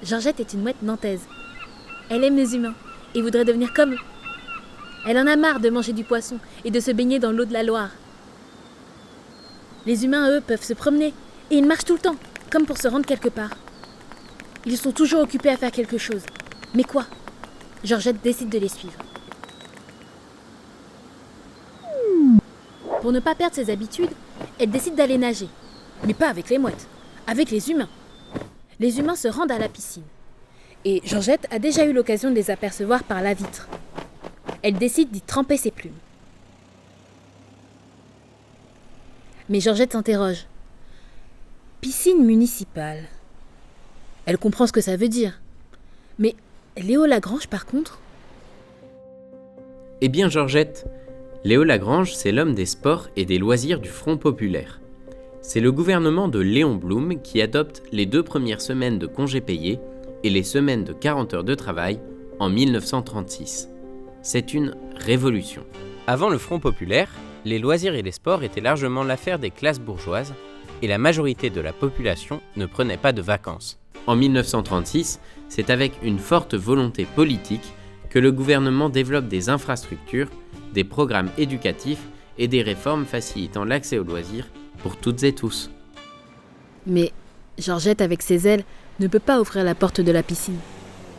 Georgette est une mouette nantaise. Elle aime les humains et voudrait devenir comme eux. Elle en a marre de manger du poisson et de se baigner dans l'eau de la Loire. Les humains, eux, peuvent se promener et ils marchent tout le temps, comme pour se rendre quelque part. Ils sont toujours occupés à faire quelque chose. Mais quoi ? Georgette décide de les suivre. Pour ne pas perdre ses habitudes, elle décide d'aller nager. Mais pas avec les mouettes, avec les humains. Les humains se rendent à la piscine. Et Georgette a déjà eu l'occasion de les apercevoir par la vitre. Elle décide d'y tremper ses plumes. Mais Georgette s'interroge. Piscine municipale. Elle comprend ce que ça veut dire. Mais Léo Lagrange, par contre ? Eh bien Georgette, Léo Lagrange, c'est l'homme des sports et des loisirs du Front populaire. C'est le gouvernement de Léon Blum qui adopte les 2 premières semaines de congés payés et les semaines de 40 heures de travail en 1936. C'est une révolution. Avant le Front populaire, les loisirs et les sports étaient largement l'affaire des classes bourgeoises et la majorité de la population ne prenait pas de vacances. En 1936, c'est avec une forte volonté politique que le gouvernement développe des infrastructures, des programmes éducatifs et des réformes facilitant l'accès aux loisirs pour toutes et tous. Mais Georgette, avec ses ailes, ne peut pas ouvrir la porte de la piscine.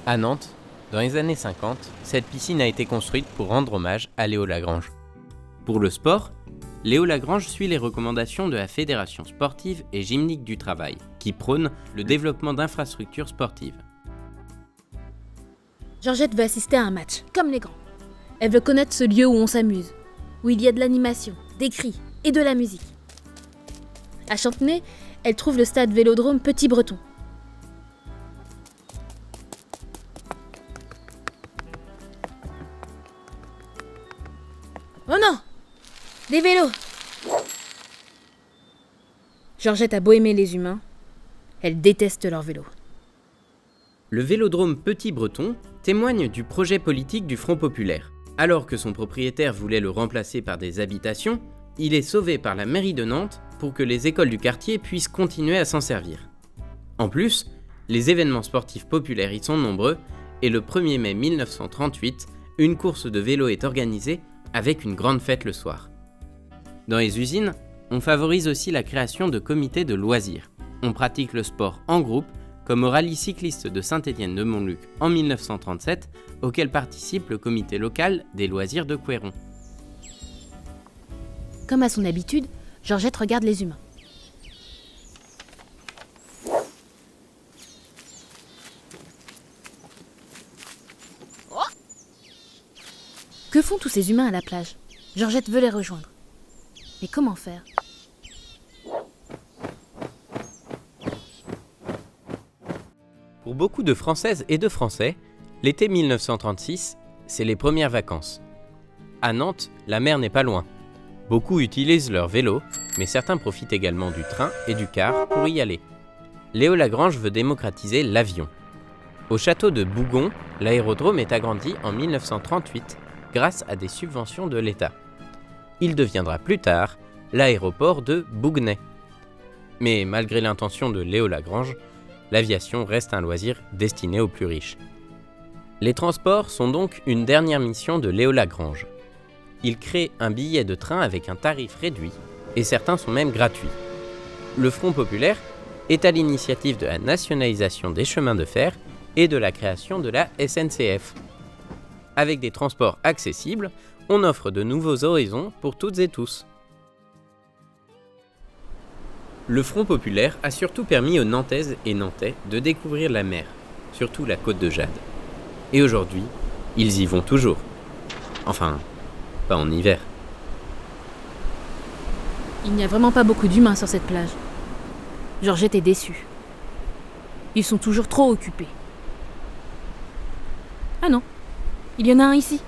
À Nantes, dans les années 50, cette piscine a été construite pour rendre hommage à Léo Lagrange. Pour le sport, Léo Lagrange suit les recommandations de la Fédération sportive et gymnique du travail, qui prône le développement d'infrastructures sportives. Georgette veut assister à un match, comme les grands. Elle veut connaître ce lieu où on s'amuse, où il y a de l'animation, des cris et de la musique. À Chantenay, elle trouve le stade Vélodrome Petit Breton. Oh non ! Des vélos ! Georgette a beau aimer les humains, elle déteste leurs vélos. Le Vélodrome Petit Breton témoigne du projet politique du Front populaire. Alors que son propriétaire voulait le remplacer par des habitations, il est sauvé par la mairie de Nantes pour que les écoles du quartier puissent continuer à s'en servir. En plus, les événements sportifs populaires y sont nombreux et le 1er mai 1938, une course de vélo est organisée avec une grande fête le soir. Dans les usines, on favorise aussi la création de comités de loisirs. On pratique le sport en groupe, comme au rallye cycliste de Saint-Étienne-de-Montluc en 1937, auquel participe le comité local des loisirs de Couëron. Comme à son habitude, Georgette regarde les humains. Que font tous ces humains à la plage ? Georgette veut les rejoindre. Mais comment faire ? Pour beaucoup de Françaises et de Français, l'été 1936, c'est les premières vacances. À Nantes, la mer n'est pas loin. Beaucoup utilisent leur vélo, mais certains profitent également du train et du car pour y aller. Léo Lagrange veut démocratiser l'avion. Au château de Bougon, l'aérodrome est agrandi en 1938 grâce à des subventions de l'État. Il deviendra plus tard l'aéroport de Bougnay. Mais malgré l'intention de Léo Lagrange, l'aviation reste un loisir destiné aux plus riches. Les transports sont donc une dernière mission de Léo Lagrange. Il crée un billet de train avec un tarif réduit, et certains sont même gratuits. Le Front populaire est à l'initiative de la nationalisation des chemins de fer et de la création de la SNCF. Avec des transports accessibles, on offre de nouveaux horizons pour toutes et tous. Le Front populaire a surtout permis aux Nantaises et Nantais de découvrir la mer, surtout la côte de Jade. Et aujourd'hui, ils y vont toujours. Enfin, pas en hiver. Il n'y a vraiment pas beaucoup d'humains sur cette plage. Georgette est déçue. Ils sont toujours trop occupés. Ah non, il y en a un ici.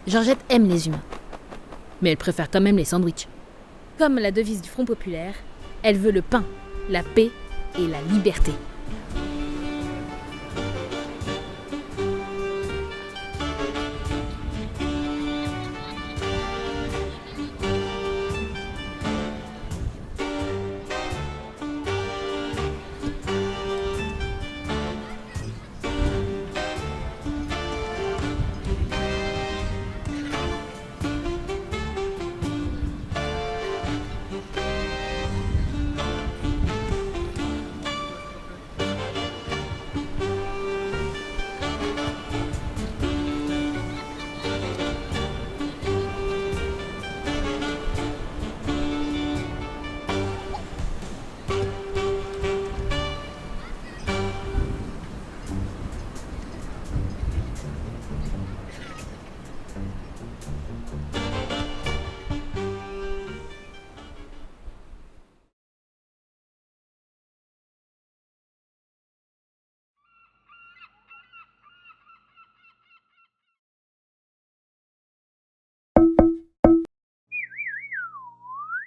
Georgette aime les humains, mais elle préfère quand même les sandwichs. Comme la devise du Front populaire, elle veut le pain, la paix et la liberté.